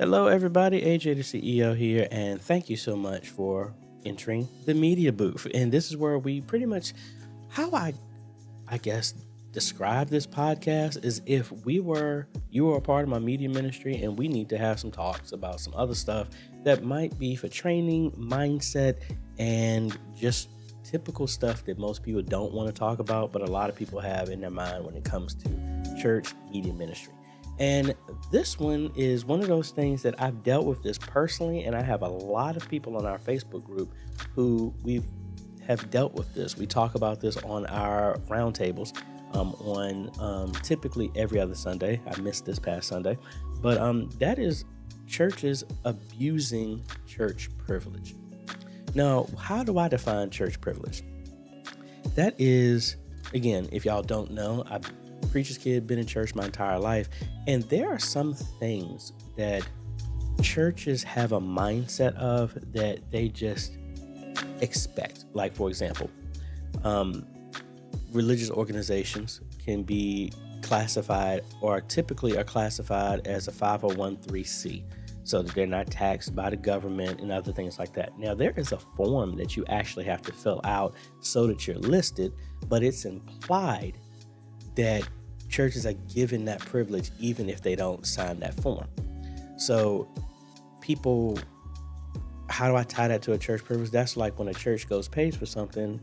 Hello, everybody. AJ the CEO here, and thank you so much for entering the media booth. And this is where we pretty much, how I guess, describe this podcast is if you were a part of my media ministry, and we need to have some talks about some other stuff that might be for training, mindset, and just typical stuff that most people don't want to talk about, but a lot of people have in their mind when it comes to church media ministry. And this one is one of those things that I've dealt with this personally, and I have a lot of people on our Facebook group who we have dealt with this. We talk about this on our roundtables on typically every other Sunday. I missed this past Sunday, but that is churches abusing church privilege. Now, how do I define church privilege? That is, again, if y'all don't know, I'm a preacher's kid, been in church my entire life, and there are some things that churches have a mindset of that they just expect. Like, for example, religious organizations can be classified, or typically are classified, as a 501(c), so that they're not taxed by the government and other things like that. Now, there is a form that you actually have to fill out so that you're listed, but it's implied that churches are given that privilege even if they don't sign that form. So people, how do I tie that to a church privilege? That's like when a church pays for something,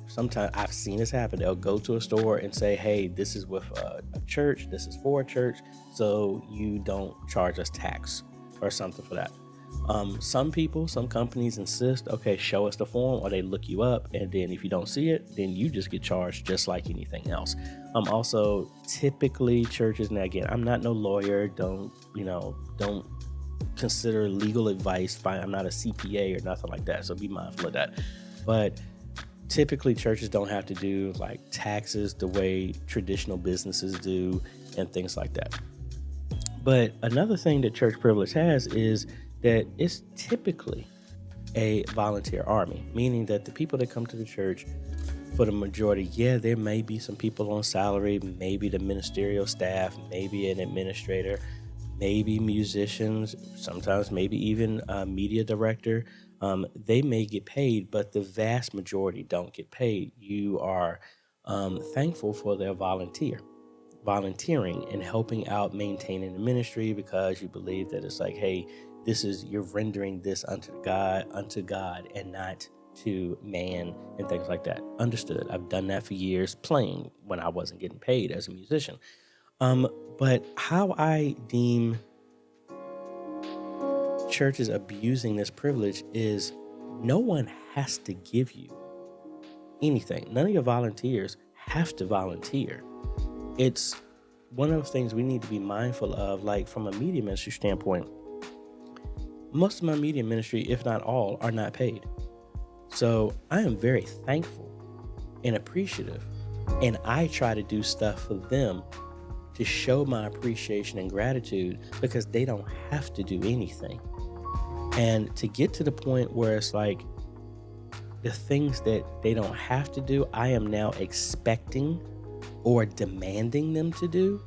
sometimes I've seen this happen. They'll go to a store and say, hey, this is with a church, this is for a church, so you don't charge us tax or something for that. Some companies insist, okay, show us the form, or they look you up, and then if you don't see it, then you just get charged just like anything else. Also, typically churches, and again, I'm not no lawyer, don't consider legal advice fine. I'm not a CPA or nothing like that, so be mindful of that. But typically churches don't have to do like taxes the way traditional businesses do and things like that. But another thing that church privilege has is that it's typically a volunteer army, meaning that the people that come to the church, for the majority, there may be some people on salary, maybe the ministerial staff, maybe an administrator, maybe musicians, sometimes maybe even a media director. They may get paid, but the vast majority don't get paid. You are thankful for their volunteering and helping out maintaining the ministry, because you believe that it's like, hey, you're rendering this unto God and not to man and things like that. Understood. I've done that for years playing when I wasn't getting paid as a musician. But how I deem churches abusing this privilege is no one has to give you anything. None of your volunteers have to volunteer. It's one of those things we need to be mindful of. Like, from a media ministry standpoint, most of my media ministry, if not all, are not paid. So I am very thankful and appreciative, and I try to do stuff for them to show my appreciation and gratitude, because they don't have to do anything. And to get to the point where it's like the things that they don't have to do, I am now expecting or demanding them to do,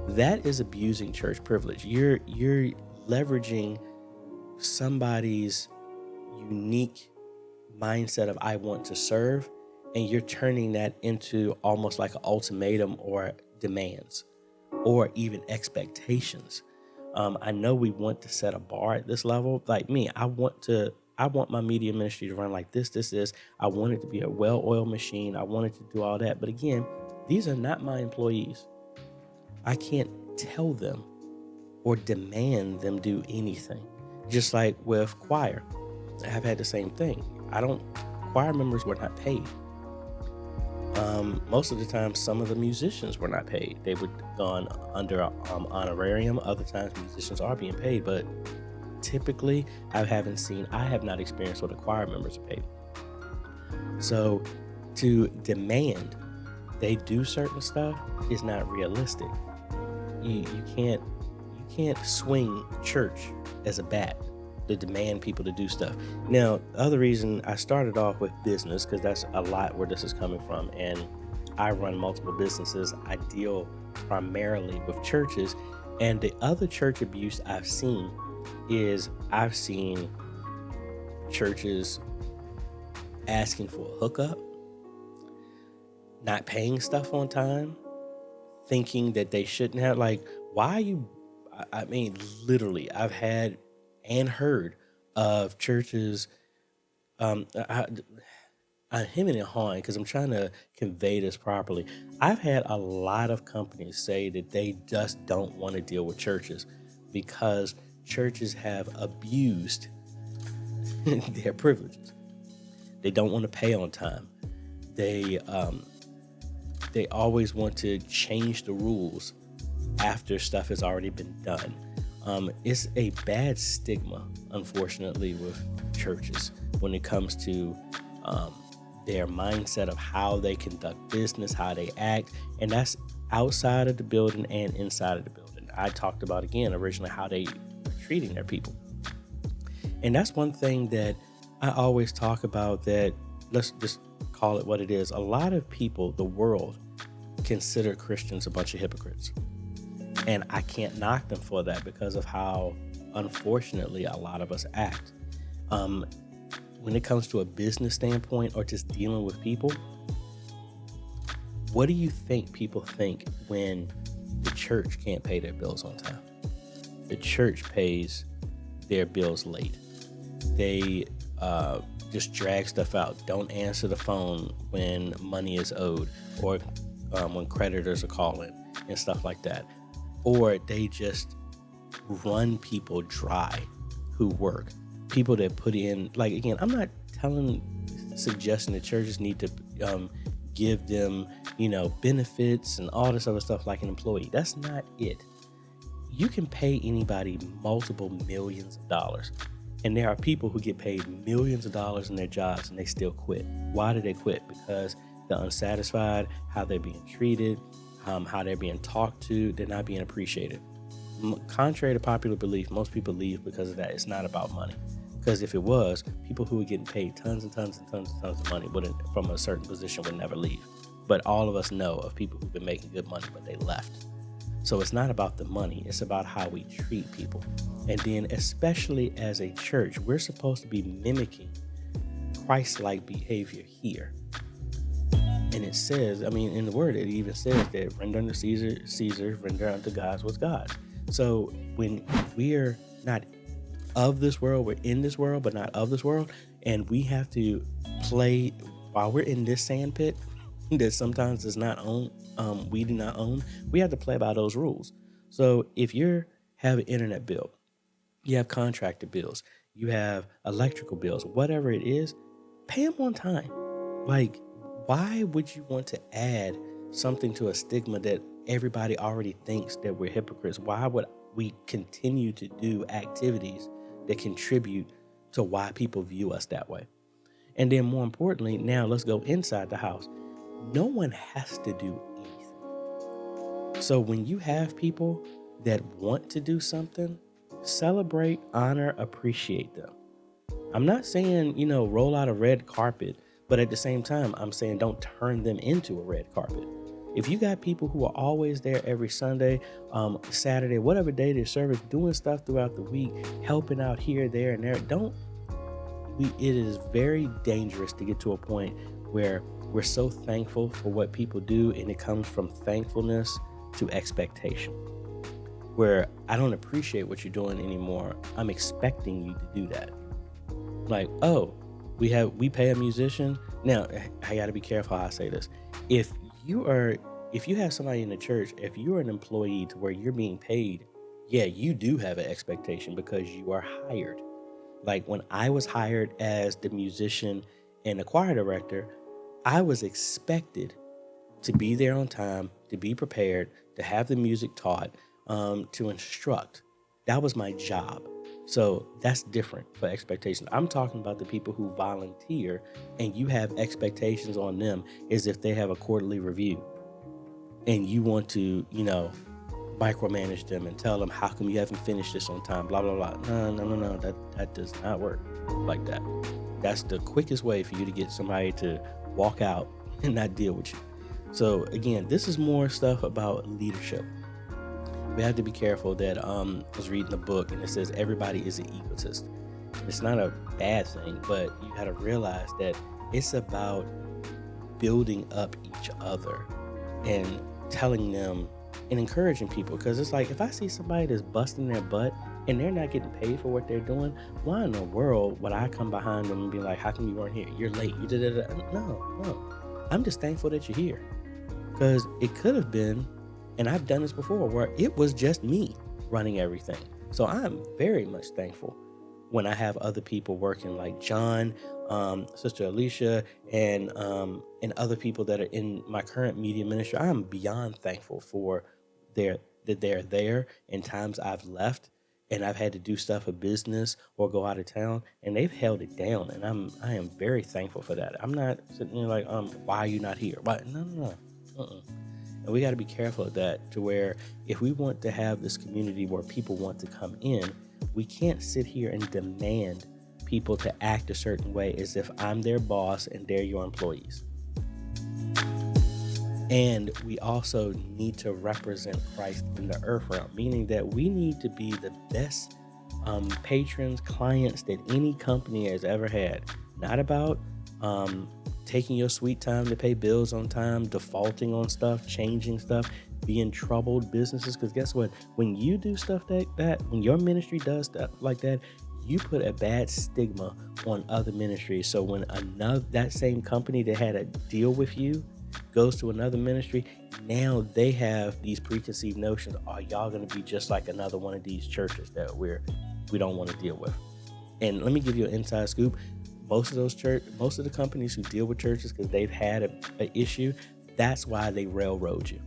that is abusing church privilege. You're leveraging somebody's unique mindset of I want to serve, and you're turning that into almost like an ultimatum or demands or even expectations. I know we want to set a bar at this level. Like me, I want my media ministry to run like this. I want it to be a well-oiled machine. I want it to do all that. But again, these are not my employees. I can't tell them or demand them do anything. Just like with choir, I've had the same thing. Choir members were not paid. Most of the time, some of the musicians were not paid. They were gone under honorarium. Other times, musicians are being paid, but typically, I have not experienced what the choir members are paid. So, to demand they do certain stuff is not realistic. You can't swing church as a bat to demand people to do stuff. Now, the other reason I started off with business, because that's a lot where this is coming from, and I run multiple businesses. I deal primarily with churches, And the other church abuse I've seen is I've seen churches asking for a hookup, not paying stuff on time, thinking that they shouldn't have. Like, why are you? I mean, literally, I've had and heard of churches. I'm hemming and hawing because I'm trying to convey this properly. I've had a lot of companies say that they just don't want to deal with churches because churches have abused their privileges. They don't want to pay on time. They always want to change the rules after stuff has already been done. It's a bad stigma, unfortunately, with churches when it comes to their mindset of how they conduct business, how they act, and that's outside of the building and inside of the building. I talked about, again, originally how they are treating their people. And that's one thing that I always talk about, that let's just call it what it is. A lot of people, the world, consider Christians a bunch of hypocrites. And I can't knock them for that because of how, unfortunately, a lot of us act. When it comes to a business standpoint or just dealing with people, what do you think people think when the church can't pay their bills on time? The church pays their bills late. They just drag stuff out, don't answer the phone when money is owed, or when creditors are calling and stuff like that. Or they just run people dry who work. People that put in, like, again, I'm not suggesting that churches need to give them, benefits and all this other stuff like an employee. That's not it. You can pay anybody multiple millions of dollars. And there are people who get paid millions of dollars in their jobs and they still quit. Why do they quit? Because they're unsatisfied, how they're being treated, how they're being talked to, they're not being appreciated. Contrary to popular belief, most people leave because of that. It's not about money. Because if it was, people who were getting paid tons and tons and tons and tons of money from a certain position would never leave. But all of us know of people who've been making good money, but they left. So it's not about the money. It's about how we treat people. And then, especially as a church, we're supposed to be mimicking Christ-like behavior here. And it says, in the word, it even says that render unto Caesar, render unto God what's God's. So when we're not of this world, we're in this world, but not of this world. And we have to play, while we're in this sand pit that sometimes does not own, we do not own, we have to play by those rules. So if you have an internet bill, you have contractor bills, you have electrical bills, whatever it is, pay them on time. Like, why would you want to add something to a stigma that everybody already thinks that we're hypocrites? Why would we continue to do activities that contribute to why people view us that way? And then more importantly, now let's go inside the house. No one has to do anything. So when you have people that want to do something, celebrate, honor, appreciate them. I'm not saying, roll out a red carpet, but at the same time, I'm saying don't turn them into a red carpet. If you got people who are always there every Sunday, Saturday, whatever day their service, doing stuff throughout the week, helping out here, there, and there, it is very dangerous to get to a point where we're so thankful for what people do, and it comes from thankfulness to expectation, where I don't appreciate what you're doing anymore. I'm expecting you to do that. Like, oh, we pay a musician. Now, I got to be careful how I say this. If you have somebody in the church, if you're an employee to where you're being paid, yeah, you do have an expectation because you are hired. Like when I was hired as the musician and the choir director, I was expected to be there on time, to be prepared, to have the music taught, to instruct. That was my job. So that's different for expectations. I'm talking about the people who volunteer and you have expectations on them as if they have a quarterly review and you want to, micromanage them and tell them, how come you haven't finished this on time, blah, blah, blah. No. That does not work like that. That's the quickest way for you to get somebody to walk out and not deal with you. So again, this is more stuff about leadership. We have to be careful that I was reading a book and it says everybody is an egotist. And it's not a bad thing, but you got to realize that it's about building up each other and telling them and encouraging people. Because it's like, if I see somebody that's busting their butt and they're not getting paid for what they're doing, why in the world would I come behind them and be like, how come you weren't here? You're late. You did it. No. I'm just thankful that you're here. Because it could have been, and I've done this before, where it was just me running everything. So I'm very much thankful when I have other people working like John, Sister Alicia, and other people that are in my current media ministry. I'm beyond thankful for that they're there in times I've left and I've had to do stuff for business or go out of town, and they've held it down, and I am very thankful for that. I'm not sitting there like, why are you not here? Why? No. And we got to be careful of that, to where if we want to have this community where people want to come in, we can't sit here and demand people to act a certain way as if I'm their boss and they're your employees. And we also need to represent Christ in the earth realm, meaning that we need to be the best patrons, clients that any company has ever had. Not about taking your sweet time to pay bills on time, defaulting on stuff, changing stuff, being troubled businesses. Because guess what? When you do stuff like that, when your ministry does stuff like that, you put a bad stigma on other ministries. So when that same company that had a deal with you goes to another ministry, now they have these preconceived notions. Are y'all going to be just like another one of these churches that we don't want to deal with? And let me give you an inside scoop. Most of the companies who deal with churches, because they've had an issue, that's why they railroad you.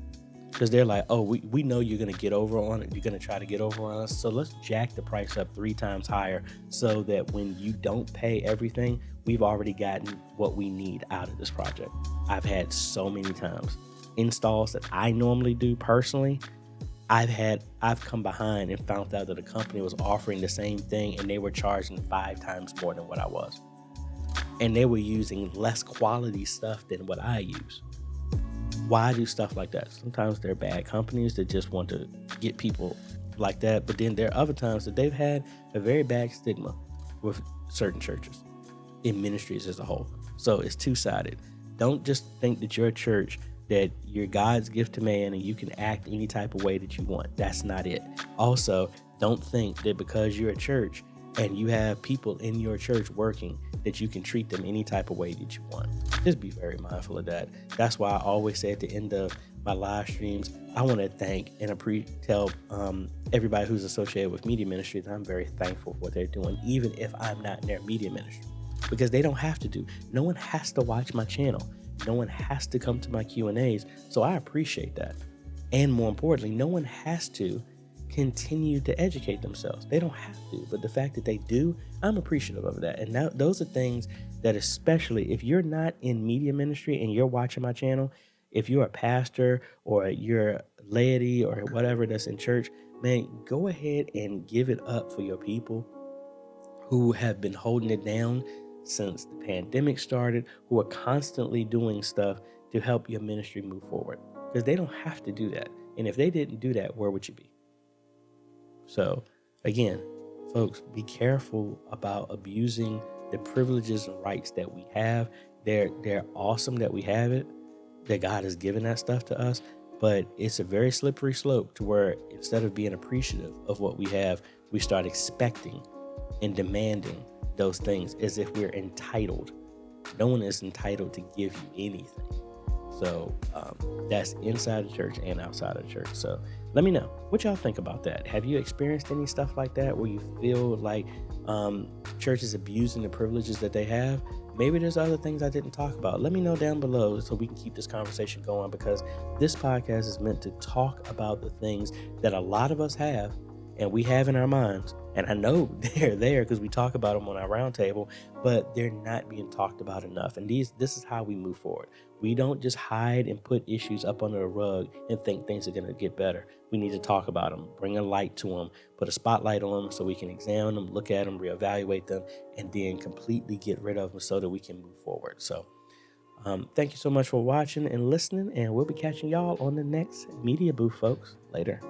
Because they're like, oh, we know you're going to get over on it. You're going to try to get over on us. So let's jack the price up 3 times higher so that when you don't pay everything, we've already gotten what we need out of this project. I've had so many times installs that I normally do personally. I've come behind and found out that a company was offering the same thing and they were charging 5 times more than what I was. And they were using less quality stuff than what I use. Why do stuff like that? Sometimes they're bad companies that just want to get people like that. But then there are other times that they've had a very bad stigma with certain churches in ministries as a whole. So it's two-sided. Don't just think that you're a church, that you're God's gift to man and you can act any type of way that you want. That's not it. Also, don't think that because you're a church and you have people in your church working, that you can treat them any type of way that you want. Just be very mindful of that. That's why I always say at the end of my live streams, I want to thank and tell everybody who's associated with media ministry that I'm very thankful for what they're doing, even if I'm not in their media ministry, because they don't have to do. No one has to watch my channel. No one has to come to my Q&As. So I appreciate that. And more importantly, no one has to continue to educate themselves. They don't have to, but the fact that they do, I'm appreciative of that. And now those are things that, especially if you're not in media ministry and you're watching my channel, if you're a pastor or you're laity or whatever that's in church, man, go ahead and give it up for your people who have been holding it down since the pandemic started, who are constantly doing stuff to help your ministry move forward, because they don't have to do that. And if they didn't do that, where would you be? So again, folks, be careful about abusing the privileges and rights that we have. They're awesome that we have it, that God has given that stuff to us, but it's a very slippery slope to where instead of being appreciative of what we have, we start expecting and demanding those things as if we're entitled. No one is entitled to give you anything. So that's inside the church and outside of the church. So let me know what y'all think about that. Have you experienced any stuff like that where you feel like churches abusing the privileges that they have? Maybe there's other things I didn't talk about. Let me know down below so we can keep this conversation going, because this podcast is meant to talk about the things that a lot of us have and we have in our minds. And I know they're there because we talk about them on our roundtable, but they're not being talked about enough. And this is how we move forward. We don't just hide and put issues up under the rug and think things are going to get better. We need to talk about them, bring a light to them, put a spotlight on them so we can examine them, look at them, reevaluate them, and then completely get rid of them so that we can move forward. So thank you so much for watching and listening, and we'll be catching y'all on the next media booth, folks. Later.